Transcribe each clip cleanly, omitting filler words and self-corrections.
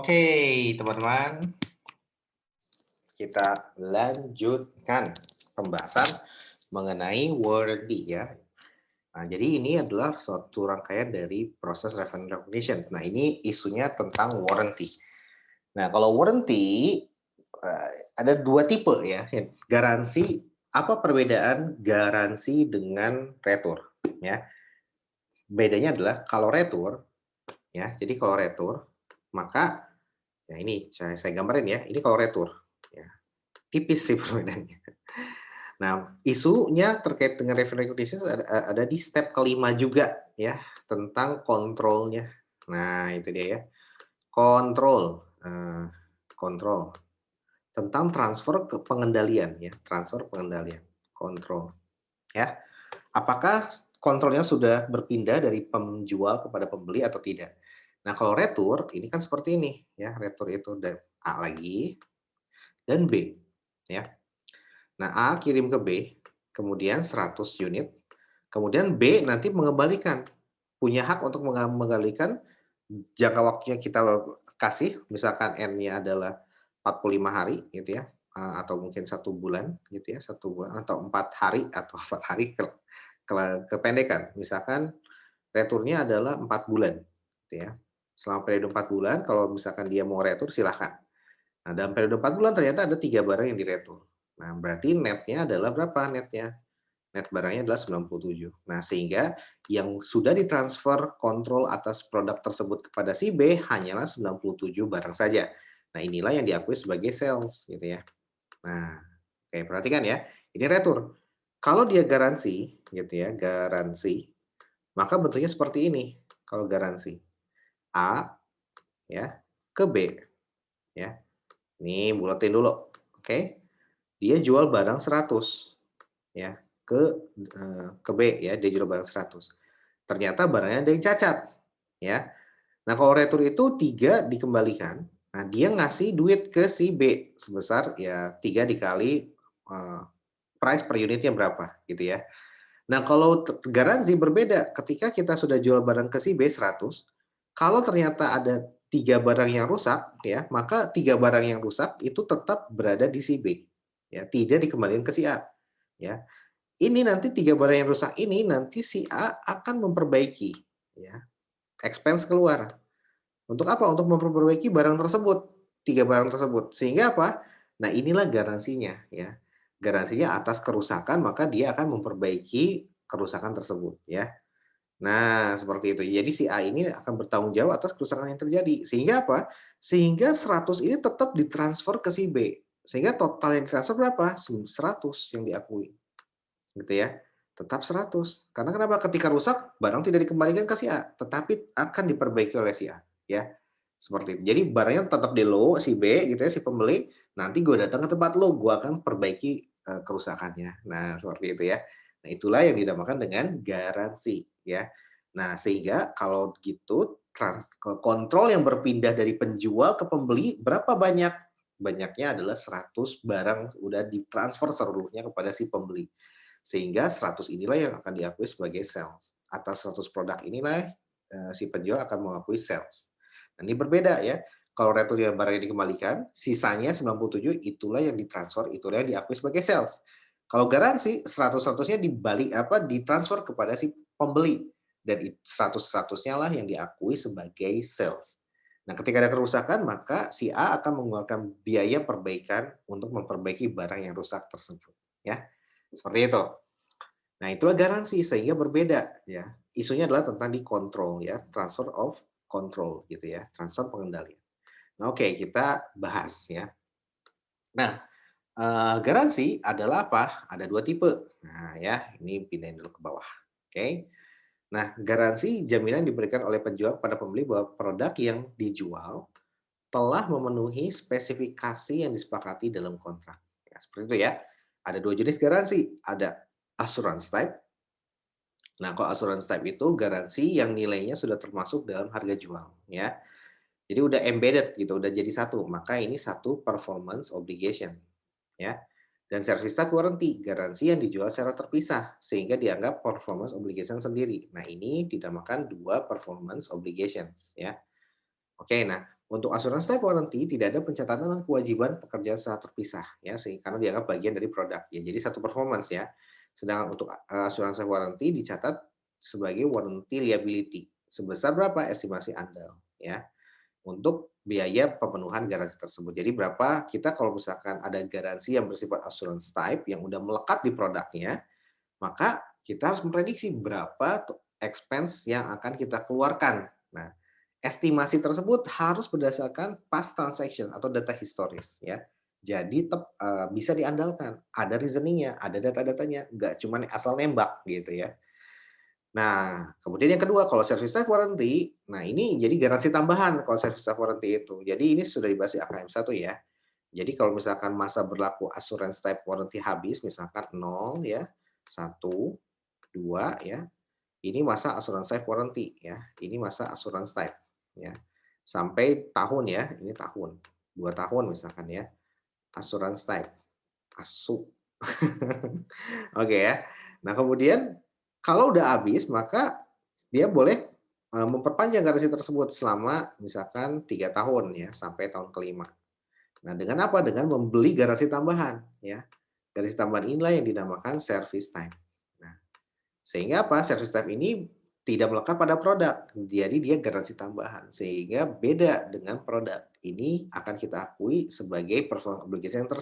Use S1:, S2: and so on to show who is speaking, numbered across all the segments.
S1: Oke, teman-teman, kita lanjutkan pembahasan mengenai warranty ya. Nah, jadi ini adalah suatu rangkaian dari proses revenue recognition. Nah, ini isunya tentang warranty. Nah, kalau warranty ada dua tipe ya. Garansi, apa perbedaan garansi dengan retur? Ya, bedanya adalah kalau retur, ya. Jadi kalau retur, maka ya ini saya gambarin ya. Ini kalau retur, ya. Tipis sih perbedaannya. Nah, isunya terkait dengan revenue recognition ada di step kelima juga ya, tentang kontrolnya. Nah, itu dia ya. Kontrol, kontrol. Tentang transfer ke pengendalian ya, transfer pengendalian, kontrol. Ya. Apakah kontrolnya sudah berpindah dari penjual kepada pembeli atau tidak? Nah, kalau retur ini kan seperti ini ya, retur itu dan A lagi dan B ya. Nah, A kirim ke B, kemudian 100 unit, kemudian B nanti mengembalikan, punya hak untuk mengembalikan jangka waktunya kita kasih, misalkan N-nya adalah 45 hari gitu ya, atau mungkin 1 bulan gitu ya, 1 bulan atau 4 hari atau 4 hari kependekan. Misalkan returnya adalah 4 bulan gitu ya. Selama periode 4 bulan kalau misalkan dia mau retur silahkan. Nah, dalam periode 4 bulan ternyata ada 3 barang yang diretur. Nah, berarti netnya adalah berapa netnya? Net barangnya adalah 97. Nah, sehingga yang sudah ditransfer kontrol atas produk tersebut kepada si B hanyalah 97 barang saja. Nah, inilah yang diakui sebagai sales gitu ya. Nah, oke perhatikan ya. Ini retur. Kalau dia garansi gitu ya, garansi, maka bentuknya seperti ini kalau garansi. A ya ke B ya. Nih buletin dulu. Oke. Dia jual barang 100 ya ke B ya, dia jual barang 100. Ternyata barangnya ada yang cacat ya. Nah, kalau retur itu 3 dikembalikan. Nah, dia ngasih duit ke si B sebesar ya 3 dikali price per unitnya berapa gitu ya. Nah, kalau garansi berbeda, ketika kita sudah jual barang ke si B 100, kalau ternyata ada 3 barang yang rusak ya, maka 3 barang yang rusak itu tetap berada di si B, ya, tidak dikembalikan ke si A, ya. Ini nanti 3 barang yang rusak ini nanti si A akan memperbaiki, ya, expense keluar. Untuk apa? Untuk memperbaiki barang tersebut, 3 barang tersebut. Sehingga apa? Nah, inilah garansinya ya. Garansinya atas kerusakan maka dia akan memperbaiki kerusakan tersebut ya. Nah, seperti itu. Jadi si A ini akan bertanggung jawab atas kerusakan yang terjadi. Sehingga apa? Sehingga 100 ini tetap ditransfer ke si B. Sehingga total yang ditransfer berapa? 100 yang diakui. Gitu ya. Tetap 100. Karena kenapa? Ketika rusak, barang tidak dikembalikan ke si A, tetapi akan diperbaiki oleh si A, ya. Seperti itu. Jadi barangnya tetap di lo, si B gitu ya, si pembeli, nanti gue datang ke tempat lo, gue akan perbaiki, kerusakannya. Nah, seperti itu ya. Nah, itulah yang dinamakan dengan garansi, ya. Nah, sehingga kalau gitu kontrol yang berpindah dari penjual ke pembeli berapa banyak? Banyaknya adalah 100 barang udah ditransfer seluruhnya kepada si pembeli. Sehingga 100 inilah yang akan diakui sebagai sales. Atas 100 produk inilah, si penjual akan mengakui sales. Nah, ini berbeda ya. Kalau returnya barangnya dikembalikan, sisanya 97 itulah yang ditransfer, itulah yang diakui sebagai sales. Kalau garansi 100-100-nya dibalik apa, ditransfer kepada si pembeli dan 100-100-nya lah yang diakui sebagai sales. Nah, ketika ada kerusakan, maka si A akan mengeluarkan biaya perbaikan untuk memperbaiki barang yang rusak tersebut, ya. Seperti itu. Nah, itulah garansi sehingga berbeda ya. Isunya adalah tentang di control ya, transfer of control gitu ya, transfer pengendalian. Nah, oke, kita bahas ya. Nah, garansi adalah apa? Ada 2 tipe. Nah, ya, ini pindahin dulu ke bawah. Oke. Nah, garansi jaminan diberikan oleh penjual kepada pembeli bahwa produk yang dijual telah memenuhi spesifikasi yang disepakati dalam kontrak. Ya, seperti itu ya. Ada 2 jenis garansi, ada assurance type. Nah, kalau assurance type itu garansi yang nilainya sudah termasuk dalam harga jual, ya. Jadi udah embedded gitu, udah jadi satu, maka ini satu performance obligation, ya. Dan service type warranty, garansi yang dijual secara terpisah, sehingga dianggap performance obligation sendiri. Nah, ini dinamakan dua performance obligations, ya. Oke, nah Untuk asuransi type warranty tidak ada pencatatan dan kewajiban pekerjaan secara terpisah ya, karena dianggap bagian dari produk ya. Jadi satu performance ya. Sedangkan untuk asuransi warranty dicatat sebagai warranty liability. Sebesar berapa estimasi andal ya untuk biaya pemenuhan garansi tersebut. Jadi berapa kita kalau misalkan ada garansi yang bersifat assurance type yang udah melekat di produknya, maka kita harus memprediksi berapa expense yang akan kita keluarkan. Nah, estimasi tersebut harus berdasarkan past transaction atau data historis ya. Jadi bisa diandalkan, ada reasoning-nya, ada data-datanya, nggak cuma asal nembak gitu ya. Nah, kemudian yang kedua kalau service life warranty, nah ini jadi garansi tambahan kalau service life warranty itu. Jadi ini sudah dibahas di AKM 1 ya. Jadi kalau misalkan masa berlaku assurance type warranty habis, misalkan 0 ya, 1, 2 ya, ini masa assurance type warranty ya, ini masa assurance type ya. Sampai tahun ya, ini tahun, 2 tahun misalkan ya, assurance type, ASU. Oke ya. Nah kemudian kalau udah habis maka dia boleh, memperpanjang garansi tersebut selama misalkan 3 tahun ya, sampai tahun kelima. Nah, dengan apa? Dengan membeli garansi tambahan, ya. Garansi tambahan inilah yang dinamakan service time. Nah, sehingga apa? Service time ini tidak melekat pada produk, jadi dia garansi tambahan, sehingga beda dengan produk. Ini akan kita akui sebagai performance obligation yang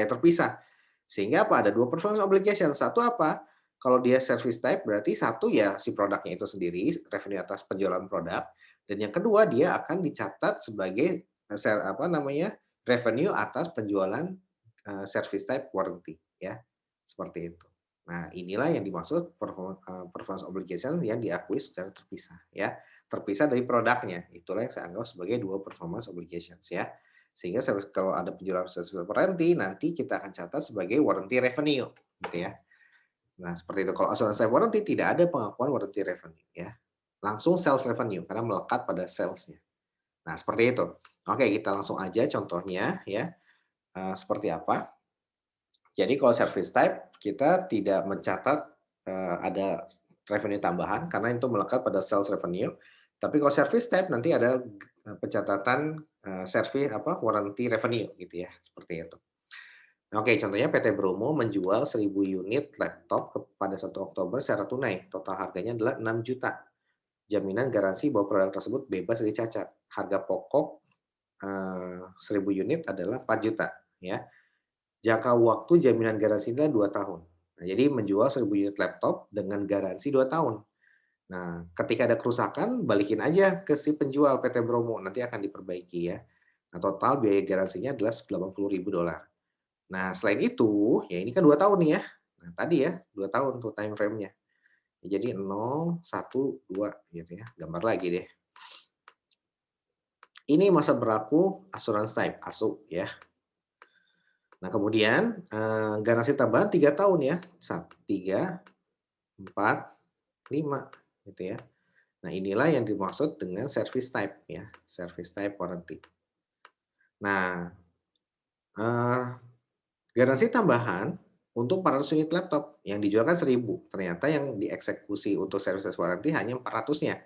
S1: terpisah. Sehingga apa? Ada dua performance obligation. Satu apa? Kalau dia service type berarti satu ya si produknya itu sendiri, revenue atas penjualan produk, dan yang kedua dia akan dicatat sebagai apa namanya revenue atas penjualan service type warranty ya seperti itu. Nah, inilah yang dimaksud performance obligation yang diakui secara terpisah ya. Terpisah dari produknya. Itulah yang saya anggap sebagai dua performance obligations ya. Sehingga kalau ada penjualan service warranty nanti kita akan catat sebagai warranty revenue gitu ya. Nah, seperti itu. Kalau asuransi warranty tidak ada pengakuan warranty revenue ya. Langsung sales revenue karena melekat pada sales-nya. Nah, seperti itu. Oke, kita langsung aja contohnya ya. Seperti apa? Jadi kalau service type kita tidak mencatat ada revenue tambahan karena itu melekat pada sales revenue. Tapi kalau service type nanti ada pencatatan service warranty revenue gitu ya, seperti itu. Oke, contohnya PT Bromo menjual 1.000 unit laptop pada 1 Oktober secara tunai. Total harganya adalah 6 juta. Jaminan garansi bahwa produk tersebut bebas dari cacat. Harga pokok 1.000 unit adalah 4 juta ya. Jangka waktu jaminan garansi adalah 2 tahun. Nah, jadi menjual 1.000 unit laptop dengan garansi 2 tahun. Nah, ketika ada kerusakan, balikin aja ke si penjual PT Bromo, nanti akan diperbaiki ya. Nah, total biaya garansinya adalah $80.000. Nah, selain itu, ya ini kan 2 tahun nih ya. Nah, tadi ya, 2 tahun tuh time frame-nya. Jadi 0, 1, 2 gitu ya. Gambar lagi deh. Ini masa berlaku asuransi type, ASU ya. Nah, kemudian garansi tambahan 3 tahun ya. 3, 4, 5 gitu ya. Nah, inilah yang dimaksud dengan service type ya, service type warranty. Nah, eee, garansi tambahan untuk 400 unit laptop yang dijual kan 1.000, ternyata yang dieksekusi untuk service warranty hanya 400-nya,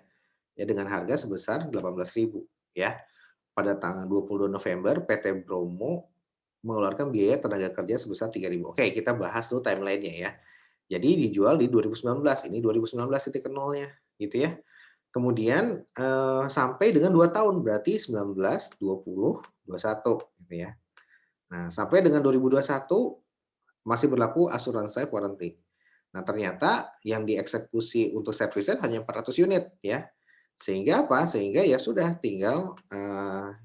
S1: ya dengan harga sebesar 18.000 ya. Pada tanggal 22 November PT Bromo mengeluarkan biaya tenaga kerja sebesar 3.000. Oke, kita bahas dulu timeline-nya ya. Jadi dijual di 2019, ini 2019 titik nolnya gitu ya. Kemudian, sampai dengan 2 tahun, berarti 19, 20, 21 gitu ya. Nah, sampai dengan 2021 masih berlaku asuransi warranty. Nah, ternyata yang dieksekusi untuk service hanya 400 unit ya. Sehingga apa? Sehingga ya sudah tinggal,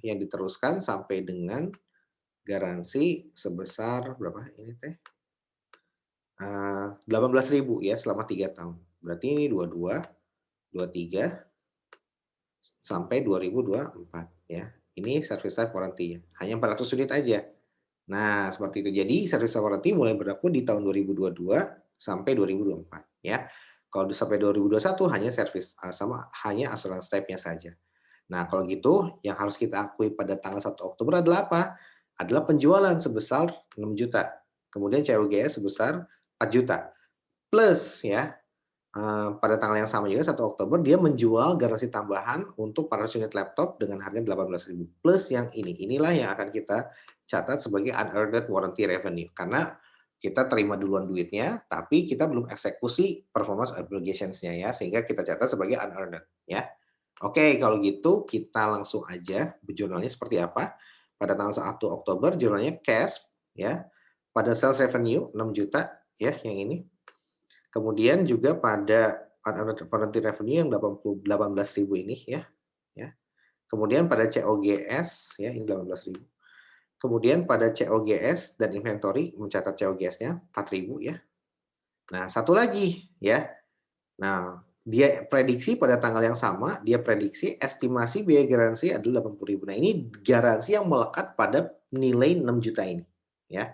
S1: yang diteruskan sampai dengan garansi sebesar berapa ini teh, 18.000 ya selama 3 tahun. Berarti ini 22, 23 sampai 2024 ya. Ini service life warranty ya, hanya 400 unit aja. Nah, seperti itu. Jadi service life warranty mulai berlaku di tahun 2022 sampai 2024 ya. Kalau sampai 2021 hanya service hanya asuransi type-nya saja. Nah, kalau gitu yang harus kita akui pada tanggal 1 Oktober adalah apa? Adalah penjualan sebesar 6 juta. Kemudian COGS sebesar 4 juta. Plus ya, pada tanggal yang sama juga 1 Oktober dia menjual garansi tambahan untuk 400 unit laptop dengan harga 18.000 plus yang ini. Inilah yang akan kita catat sebagai unearned warranty revenue karena kita terima duluan duitnya, tapi kita belum eksekusi performance obligations-nya ya, sehingga kita catat sebagai unearned ya. Oke, kalau gitu kita langsung aja jurnalnya seperti apa. Pada tanggal 1 Oktober jurnalnya cash ya. Pada sales revenue 6 juta ya yang ini. Kemudian juga pada warranty revenue yang 18.000 ini ya. Kemudian pada COGS ya ini 18.000. Kemudian pada COGS dan inventory mencatat COGS-nya 4.000 ya. Nah, satu lagi ya. Nah, dia prediksi pada tanggal yang sama, dia prediksi estimasi biaya garansi adalah 80.000. Nah, ini garansi yang melekat pada nilai 6 juta ini ya.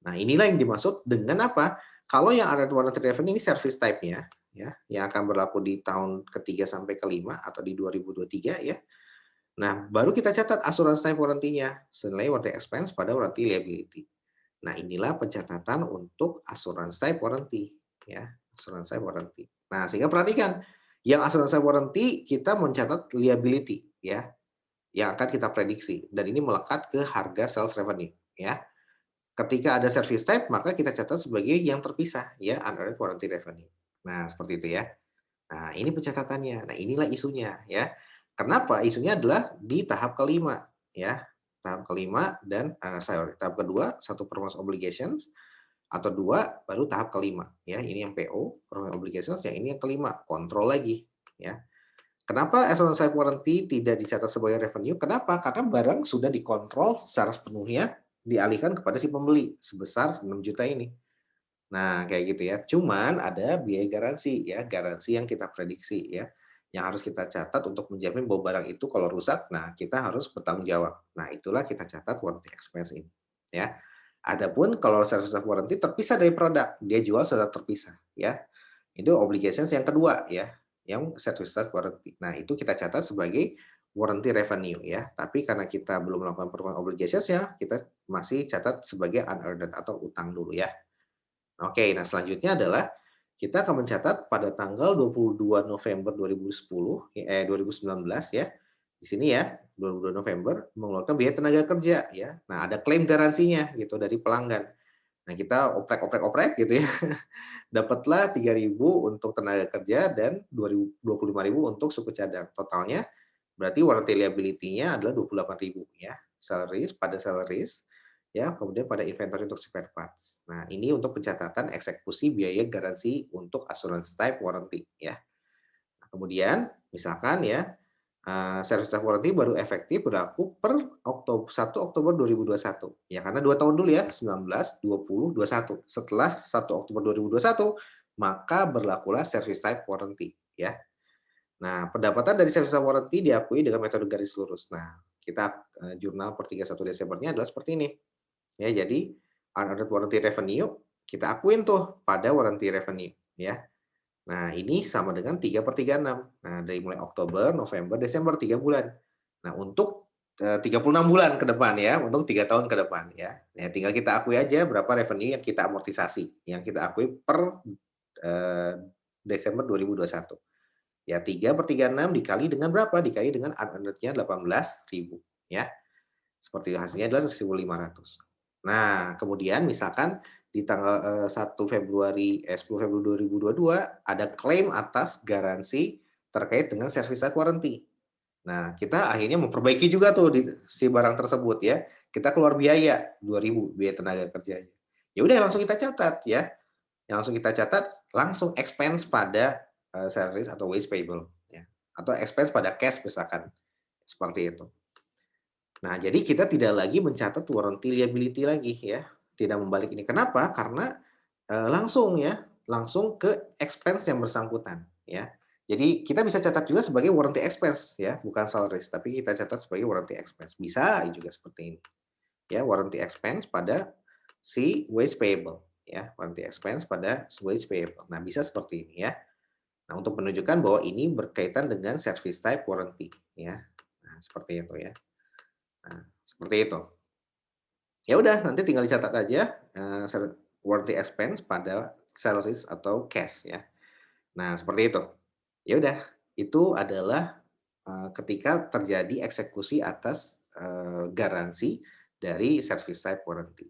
S1: Nah, inilah yang dimaksud dengan apa? Kalau yang ada warranty revenue ini service type-nya, ya, yang akan berlaku di tahun ketiga sampai kelima atau di 2023 ya. Nah, baru kita catat asuransi type warranty-nya, senilai warranty expense pada warranty liability. Nah, inilah pencatatan untuk asuransi type warranty, ya, asuransi type warranty. Nah, sehingga perhatikan, yang asuransi type warranty kita mencatat liability, ya, yang akan kita prediksi, dan ini melekat ke harga sales revenue, ya. Ketika ada service type, maka kita catat sebagai yang terpisah, ya, unearned warranty revenue. Nah, seperti itu ya. Nah, ini pencatatannya. Nah, inilah isunya, ya. Kenapa? Isunya adalah di tahap kelima, ya. Tahap kelima dan tahap kedua, satu performance obligations, atau dua, baru tahap kelima, ya. Ini yang PO, performance obligations, yang ini yang kelima, kontrol lagi, ya. Kenapa asuransi type warranty tidak dicatat sebagai revenue? Kenapa? Karena barang sudah dikontrol secara sepenuhnya dialihkan kepada si pembeli sebesar 6 juta ini. Nah, kayak gitu ya. Cuman ada biaya garansi ya, garansi yang kita prediksi ya, yang harus kita catat untuk menjamin bahwa barang itu kalau rusak, nah kita harus bertanggung jawab. Nah, itulah kita catat warranty expense ini ya. Adapun kalau service of warranty terpisah dari produk, dia jual secara terpisah ya. Itu obligations yang kedua ya, yang certified warranty. Nah, itu kita catat sebagai warranty revenue ya. Tapi karena kita belum melakukan performance obligations ya, kita masih catat sebagai unearned atau utang dulu ya. Oke, nah selanjutnya adalah kita akan mencatat pada tanggal 22 November 2019 ya. Di sini ya, 22 November mengeluarkan biaya tenaga kerja ya. Nah, ada klaim garansinya gitu dari pelanggan. Nah, kita oprek gitu ya. Dapatlah 3.000 untuk tenaga kerja dan 25.000 untuk suku cadang. Totalnya berarti warranty liability-nya adalah 28.000 ya. Salaries ya, kemudian pada inventory untuk spare parts. Nah, ini untuk pencatatan eksekusi biaya garansi untuk asuransi type warranty ya. Nah, kemudian misalkan ya service type warranty baru efektif berlaku per 1 Oktober 2021. Ya, karena 2 tahun dulu ya, 19, 20, 21. Setelah 1 Oktober 2021, maka berlakulah service type warranty ya. Nah, pendapatan dari service type warranty diakui dengan metode garis lurus. Nah, kita jurnal per 31 Desembernya adalah seperti ini. Ya, jadi unearned warranty revenue kita akuin tuh pada warranty revenue ya. Nah, ini sama dengan 3/36. Nah, dari mulai Oktober, November, Desember 3 bulan. Nah, untuk 36 bulan ke depan ya, untuk 3 tahun ke depan ya. Ya tinggal kita akui aja berapa revenue yang kita amortisasi, yang kita akui per eee, Desember 2021. Ya 3/36 dikali dengan berapa? Dikali dengan unearned-nya 18.000 ya. Seperti hasilnya adalah 1.500. Nah, kemudian misalkan di tanggal 1 Februari 10 Februari 2022 ada klaim atas garansi terkait dengan service type warranty. Nah, kita akhirnya memperbaiki juga tuh di si barang tersebut ya. Kita keluar biaya 2.000 biaya tenaga kerjanya. Ya udah langsung kita catat ya. Yang langsung kita catat langsung expense pada service atau waste payable ya. Atau expense pada cash misalkan. Seperti itu. Nah, jadi kita tidak lagi mencatat warranty liability lagi ya, tidak membalik ini. Kenapa? Karena, langsung ya, langsung ke expense yang bersangkutan ya. Jadi kita bisa catat juga sebagai warranty expense ya, bukan salaries, tapi kita catat sebagai warranty expense. Bisa juga seperti ini, ya warranty expense pada si waste payable ya, warranty expense pada waste payable. Nah, bisa seperti ini ya. Nah, untuk menunjukkan bahwa ini berkaitan dengan service type warranty ya. Nah, seperti itu ya. Nah, seperti itu. Ya udah nanti tinggal dicatat aja, warranty expense pada salaries atau cash ya. Nah, seperti itu. Ya udah, itu adalah, ketika terjadi eksekusi atas, garansi dari service type warranty.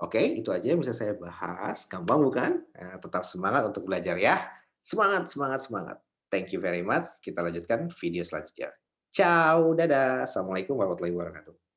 S1: Oke, itu aja yang bisa saya bahas. Gampang bukan? Tetap semangat untuk belajar ya. Semangat semangat semangat. Thank you very much. Kita lanjutkan video selanjutnya. Ciao, dadah. Assalamualaikum warahmatullahi wabarakatuh.